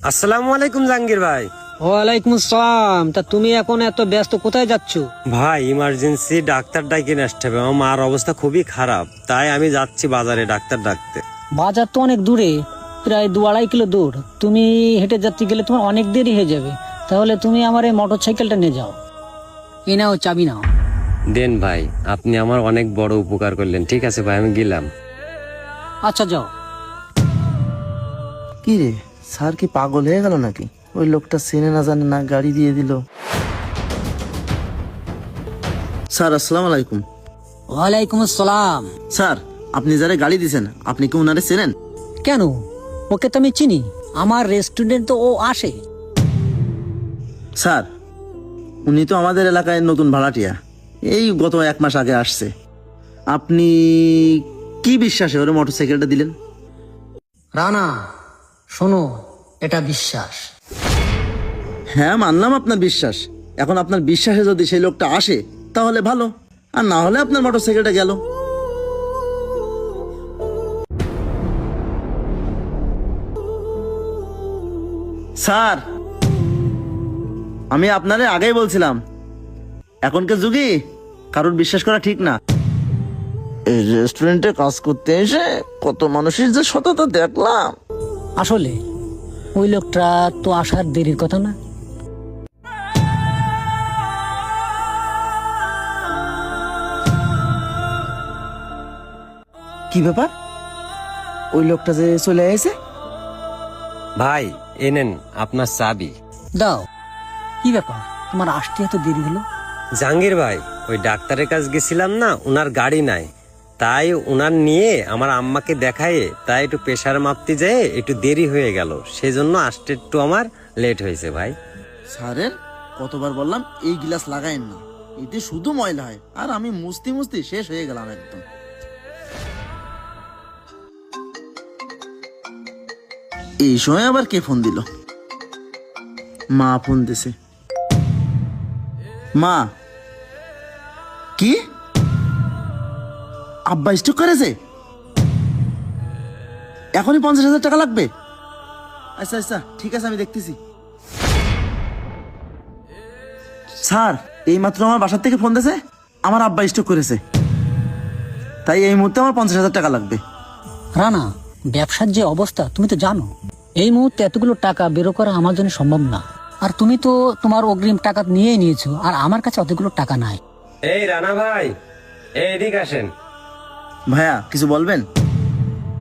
আসসালামু আলাইকুম জাহাঙ্গীর ভাই। ওয়ালাইকুম আসসালাম। তা তুমি এখন এত ব্যস্ত, কোথায় যাচ্ছ? ভাই ইমার্জেন্সি ডাক্তার ডাকিয়ে নিয়ে আসতে হবে, আমার মার অবস্থা খুবই খারাপ, তাই আমি যাচ্ছি বাজারে ডাক্তার ডাকতে। বাজার তো অনেক দূরে, প্রায় 2-2.5 কিলো দূর। তুমি হেঁটে যাতে গেলে তোমার অনেক দেরি হয়ে যাবে। তাহলে তুমি আমার এই মোটর সাইকেলটা নিয়ে যাও। এই নাও, চাবি নাও। দেন ভাই, আপনি আমার অনেক বড় উপকার করলেন। ঠিক আছে ভাই, আমি গেলাম। আচ্ছা যাও। কি রে, স্যার কি পাগল হয়ে গেল নাকি? ওই লোকটা চেনে না জানে না গাড়ি দিয়ে দিল। স্যার আসসালামু আলাইকুম। ওয়ালাইকুম আসসালাম। স্যার, আপনি যারা গাড়ি দিয়েছেন আপনি কি ওনারে চেনেন? কেন, ওকে তো আমি চিনি, আমার রেস্টুরেন্ট তো ও আসে। স্যার, উনি তো আমাদের এলাকায় নতুন ভাড়াটিয়া, এই গত 1 মাস আগে আসছে। আপনি কি বিশ্বাসে ওরে মোটরসাইকেলটা দিলেন? রানা শোনো, এটা বিশ্বাস। হ্যাঁ, মানলাম আপনার বিশ্বাস। এখন আপনার বিশ্বাসে যদি সেই লোকটা আসে তাহলে ভালো, আর না হলে আপনার মোটরসাইকেলটা গেল। স্যার, আমি আপনারে আগেই বলছিলাম, এখনকার যুগে কারোর বিশ্বাস করা ঠিক না। এই রেস্টুরেন্টে কাজ করতে এসে কত মানুষের যে সততা দেখলাম। আসলে ওই লোকটা তো আসার দেরির কথা না। কি ব্যাপার, ওই লোকটা যে চলে এসে? ভাই এনেন আপনার চাবি। দাও। কি ব্যাপার, তোমার আসতে এত দেরি হলো? জাহাঙ্গীর ভাই, ওই ডাক্তারের কাছে গেছিলাম না, ওনার গাড়ি নাই, তাই ওনার নিয়ে আমার আম্মাকে দেখায়, তাই একটু প্রেশার মাপতে যেয়ে একটু দেরি হয়ে গেল, সেই জন্য আসতে একটু আমার লেট হয়েছে ভাই। স্যারের কতবার বললাম এই গ্লাস লাগাইন না, এতে শুধু ময়লা হয়। আর আমি মুছতে মুছতে শেষ হয়ে গেলাম একদম। এই সময় আবার কে ফোন দিল? মা ফোন দিছে। মা, কি আব্বা স্ট্রোক করেছে? এখনই 50,000 টাকা লাগবে? আচ্ছা আচ্ছা ঠিক আছে, আমি দেখতেছি। স্যার, এই মাত্র আমার বাসার থেকে ফোন দিয়েছে, আমার আব্বা স্ট্রোক করেছে, তাই এই মুহূর্তে আমার 50,000 টাকা লাগবে। রানা, ব্যবসার যে অবস্থা তুমি তো জানো। এই মুহূর্তে এতগুলো টাকা বেরো করা আমার জন্য সম্ভব না। আর তুমি তো তোমার অগ্রিম টাকা নিয়েই নিয়েছো, আর আমার কাছে অতগুলো টাকা নাই। এই রানা ভাই, এই এদিকে আসেন। ভাইয়া কিছু বলবেন?